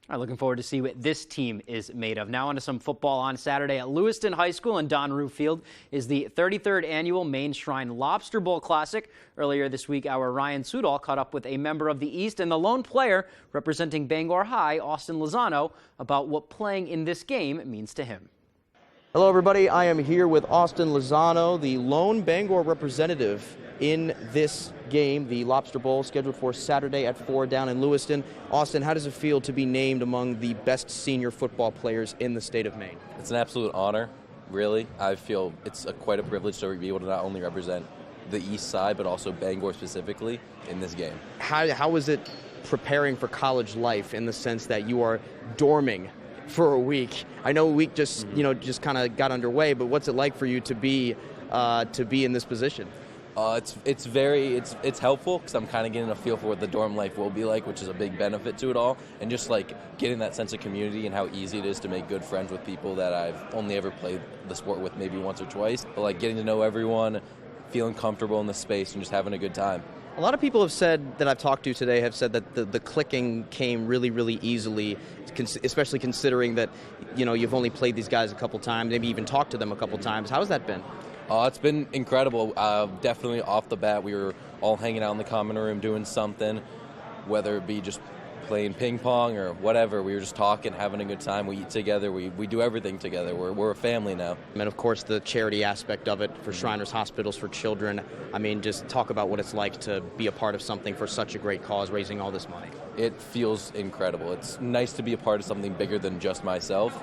All right, looking forward to see what this team is made of. Now on to some football on Saturday at Lewiston High School and Don Rue Field is the 33rd annual Main Shrine Lobster Bowl Classic. Earlier this week, our Ryan Sudol caught up with a member of the East and the lone player representing Bangor High, Austin Lozano, about what playing in this game means to him. Hello, everybody. I am here with Austin Lozano, the lone Bangor representative in this game, the Lobster Bowl, scheduled for Saturday at 4 down in Lewiston. Austin, how does it feel to be named among the best senior football players in the state of Maine? It's an absolute honor, really. I feel it's quite a privilege to be able to not only represent the East Side, but also Bangor specifically in this game. How is it preparing for college life in the sense that you are dorming for a week? I know a week just kind of got underway, but what's it like for you to be in this position? It's helpful because I'm kind of getting a feel for what the dorm life will be like, which is a big benefit to it all, and just like getting that sense of community and how easy it is to make good friends with people that I've only ever played the sport with maybe once or twice, but like getting to know everyone, feeling comfortable in the space, and just having a good time. A lot of people have said that I've talked to today have said that the clicking came really, really easily, especially considering that you've only played these guys a couple times, maybe even talked to them a couple times. How's that been? It's been incredible. Definitely off the bat, we were all hanging out in the common room doing something, whether it be just playing ping pong or whatever. We were just talking, having a good time. We eat together. We do everything together. We're a family now. And of course, the charity aspect of it for Shriners Hospitals for Children. I mean, just talk about what it's like to be a part of something for such a great cause, raising all this money. It feels incredible. It's nice to be a part of something bigger than just myself.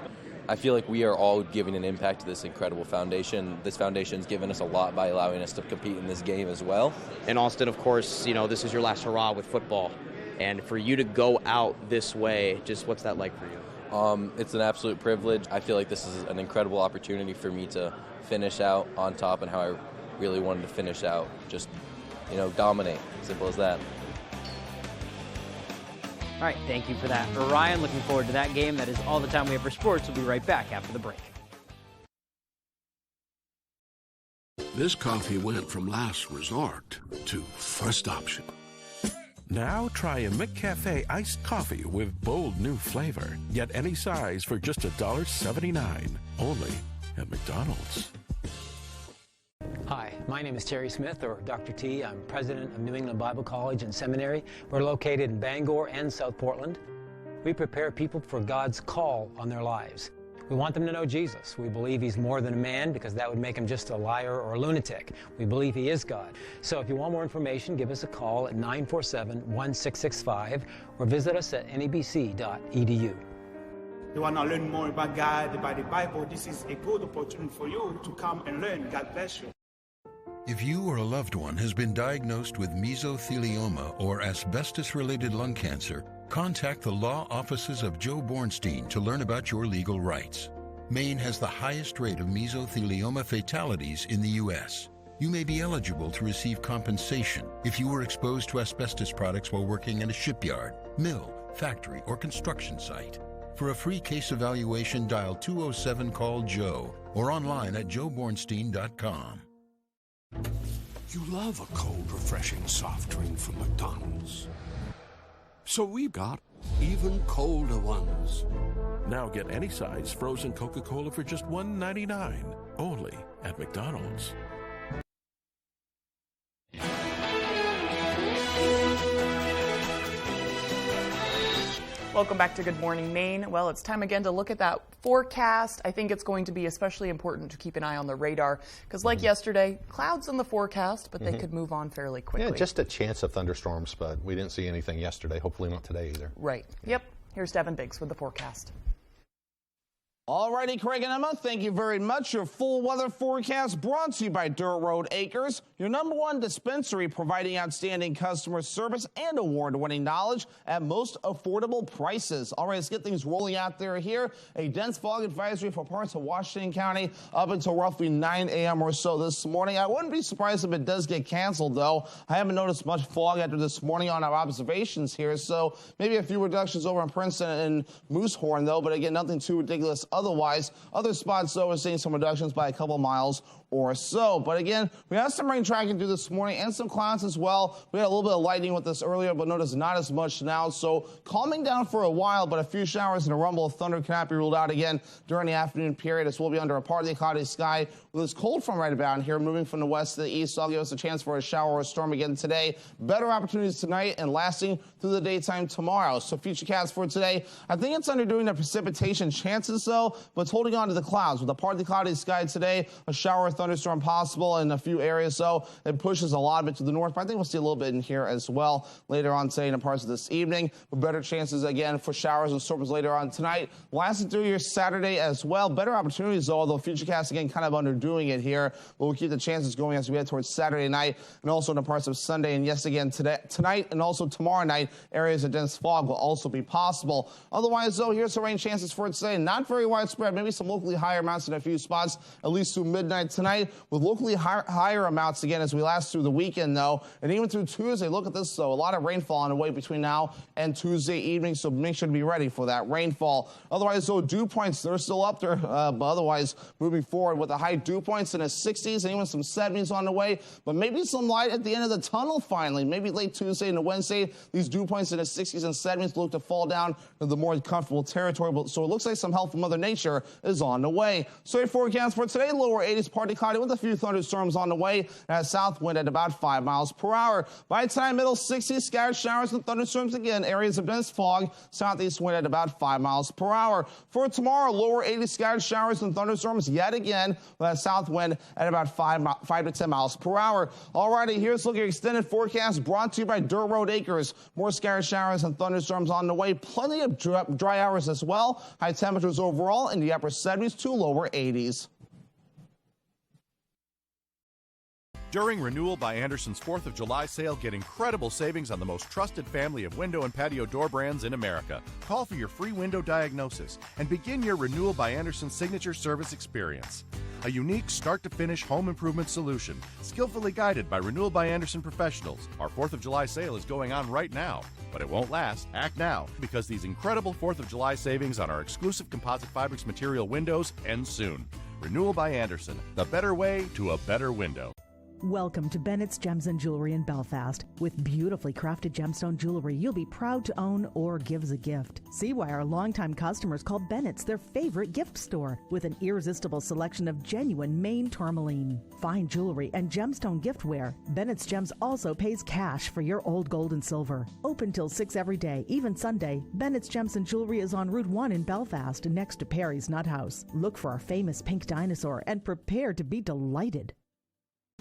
I feel like we are all giving an impact to this incredible foundation. This foundation's given us a lot by allowing us to compete in this game as well. And Austin, of course, this is your last hurrah with football. And for you to go out this way, just what's that like for you? It's an absolute privilege. I feel like this is an incredible opportunity for me to finish out on top and how I really wanted to finish out. Just, dominate. Simple as that. All right, thank you for that. For Ryan, looking forward to that game. That is all the time we have for sports. We'll be right back after the break. This coffee went from last resort to first option. Now try a McCafe iced coffee with bold new flavor. Get any size for just $1.79. Only at McDonald's. Hi, my name is Terry Smith, or Dr. T. I'm president of New England Bible College and Seminary. We're located in Bangor and South Portland. We prepare people for God's call on their lives. We want them to know Jesus. We believe he's more than a man, because that would make him just a liar or a lunatic. We believe he is God. So if you want more information, give us a call at 947-1665 or visit us at nebc.edu. You want to learn more about God, about the Bible, this is a good opportunity for you to come and learn. God bless you. If you or a loved one has been diagnosed with mesothelioma or asbestos-related lung cancer, contact the law offices of Joe Bornstein to learn about your legal rights. Maine has the highest rate of mesothelioma fatalities in the U.S. You may be eligible to receive compensation if you were exposed to asbestos products while working in a shipyard, mill, factory, or construction site. For a free case evaluation, dial 207-CALL-JOE or online at joebornstein.com. You love a cold, refreshing soft drink from McDonald's. So we've got even colder ones. Now get any size frozen Coca-Cola for just $1.99. Only at McDonald's. Welcome back to Good Morning Maine. Well, it's time again to look at that forecast. I think it's going to be especially important to keep an eye on the radar because like yesterday, clouds in the forecast, but they could move on fairly quickly. Yeah, just a chance of thunderstorms, but we didn't see anything yesterday. Hopefully not today either. Right. Yep. Here's Devin Biggs with the forecast. All righty, Craig and Emma, thank you very much. Your full weather forecast brought to you by Dirt Road Acres, your #1 dispensary providing outstanding customer service and award-winning knowledge at most affordable prices. All right, let's get things rolling out there here. A dense fog advisory for parts of Washington County up until roughly 9 a.m. or so this morning. I wouldn't be surprised if it does get canceled, though. I haven't noticed much fog after this morning on our observations here, so maybe a few reductions over in Princeton and Moosehorn, though, but again, nothing too ridiculous. Otherwise, other spots, though, we're seeing some reductions by a couple miles or so. But again, we have some rain tracking through this morning and some clouds as well. We had a little bit of lightning with this earlier, but notice not as much now. So calming down for a while, but a few showers and a rumble of thunder cannot be ruled out again during the afternoon period, as we'll be under a partly cloudy sky with this cold front right about here, moving from the west to the east. So that'll give us a chance for a shower or a storm again today. Better opportunities tonight and lasting through the daytime tomorrow. So futurecast for today, I think it's underdoing the precipitation chances, though, but it's holding on to the clouds with a partly cloudy sky today, a shower or thunderstorm possible in a few areas. So it pushes a lot of it to the north, but I think we'll see a little bit in here as well later on today and in parts of this evening. But better chances again for showers and storms later on tonight. Lasting through your Saturday as well. Better opportunities, though, although futurecast again kind of underdoing it here. But we'll keep the chances going as we head towards Saturday night and also in the parts of Sunday. And yes, again, tonight and also tomorrow night, areas of dense fog will also be possible. Otherwise, though, here's the rain chances for today. Not very widespread, maybe some locally higher amounts in a few spots, at least through midnight tonight, with locally higher amounts again as we last through the weekend, though. And even through Tuesday, look at this, though. A lot of rainfall on the way between now and Tuesday evening, so make sure to be ready for that rainfall. Otherwise, though, dew points, they're still up there, but otherwise moving forward with the high dew points in the 60s and even some 70s on the way, but maybe some light at the end of the tunnel finally. Maybe late Tuesday into Wednesday, these dew points in the 60s and 70s look to fall down to the more comfortable territory, so it looks like some help from Mother Nature is on the way. So your forecast for today, lower 80s, partly cloudy with a few thunderstorms on the way, and a south wind at about 5 miles per hour. By tonight, middle 60s, scattered showers and thunderstorms again, areas of dense fog, southeast wind at about 5 miles per hour. For tomorrow, lower 80s, scattered showers and thunderstorms yet again, with a south wind at about 5 to 10 miles per hour. Alrighty, here's a look at your extended forecast brought to you by Dirt Road Acres. More scattered showers and thunderstorms on the way, plenty of dry hours as well. High temperatures overall in the upper 70s to lower 80s. During Renewal by Andersen's 4th of July sale, get incredible savings on the most trusted family of window and patio door brands in America. Call for your free window diagnosis and begin your Renewal by Andersen signature service experience. a unique start-to-finish home improvement solution, skillfully guided by Renewal by Andersen professionals. Our 4th of July sale is going on right now, but it won't last. Act now, because these incredible 4th of July savings on our exclusive composite fabrics material windows end soon. Renewal by Andersen, the better way to a better window. Welcome to Bennett's Gems and Jewelry in Belfast. With beautifully crafted gemstone jewelry you'll be proud to own or give as a gift. See why our longtime customers call Bennett's their favorite gift store, with an irresistible selection of genuine Maine tourmaline, fine jewelry, and gemstone giftware. Bennett's Gems also pays cash for your old gold and silver. Open till 6 every day, even Sunday. Bennett's Gems and Jewelry is on Route 1 in Belfast, next to Perry's Nut House. Look for our famous pink dinosaur and prepare to be delighted.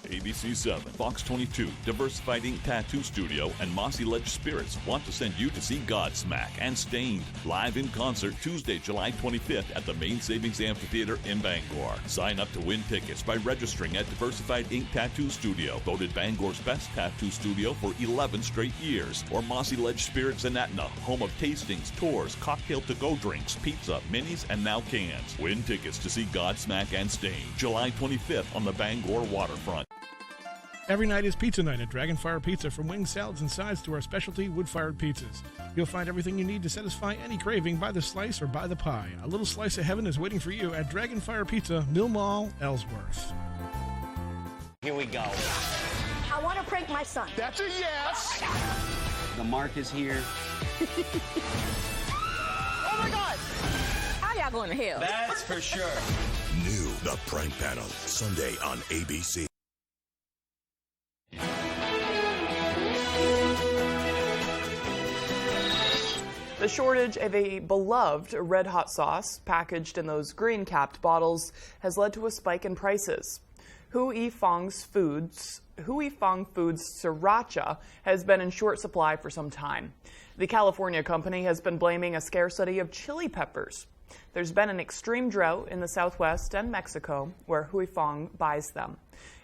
ABC 7, Fox 22, Diversified Ink Tattoo Studio, and Mossy Ledge Spirits want to send you to see Godsmack and Stained live in concert Tuesday, July 25th at the Main Savings Amphitheater in Bangor. Sign up to win tickets by registering at Diversified Ink Tattoo Studio, voted Bangor's best tattoo studio for 11 straight years, or Mossy Ledge Spirits in Etna, home of tastings, tours, cocktail to-go drinks, pizza, minis, and now cans. Win tickets to see Godsmack and Stained July 25th on the Bangor waterfront. Every night is pizza night at Dragonfire Pizza, from wings, salads, and sides to our specialty wood-fired pizzas. You'll find everything you need to satisfy any craving by the slice or by the pie. A little slice of heaven is waiting for you at Dragonfire Pizza, Mill Mall, Ellsworth. Here we go. I want to prank my son. That's a yes. The mark is here. Oh my God! How y'all going to hell? That's for sure. New The Prank Panel, Sunday on ABC. The shortage of a beloved red hot sauce packaged in those green-capped bottles has led to a spike in prices. Hui Fong Foods Sriracha has been in short supply for some time. The California company has been blaming a scarcity of chili peppers. There's been an extreme drought in the Southwest and Mexico, where Hui Fong buys them.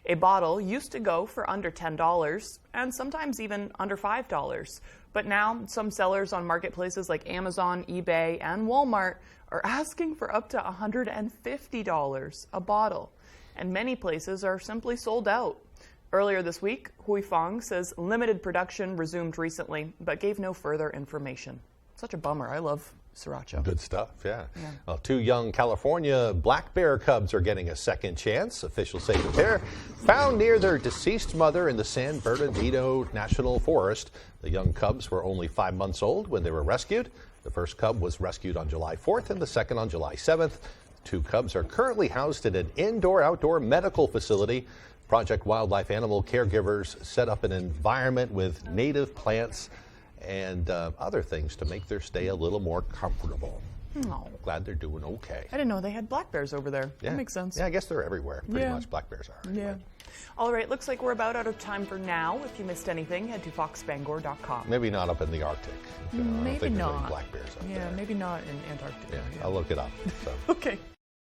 A bottle used to go for under $10 and sometimes even under $5. But now some sellers on marketplaces like Amazon, eBay, and Walmart are asking for up to $150 a bottle. And many places are simply sold out. Earlier this week, Hui Fong says limited production resumed recently, but gave no further information. Such a bummer. I love sriracha. Good stuff, yeah. Well, 2 young California black bear cubs are getting a second chance. Officials say the pair, found near their deceased mother in the San Bernardino National Forest. The young cubs were only 5 months old when they were rescued. The first cub was rescued on July 4th and the second on July 7th. 2 cubs are currently housed in an indoor-outdoor medical facility. Project Wildlife Animal caregivers set up an environment with native plants and other things to make their stay a little more comfortable. Oh. Glad they're doing okay. I didn't know they had black bears over there. Yeah. That makes sense. Yeah, I guess they're everywhere. Pretty much black bears are. Yeah. All right, looks like we're about out of time for now. If you missed anything, head to foxbangor.com. Maybe not up in the Arctic. I don't Maybe think there's not. any black bears up there. Maybe not in Antarctica. Yeah, I'll look it up. So. Okay.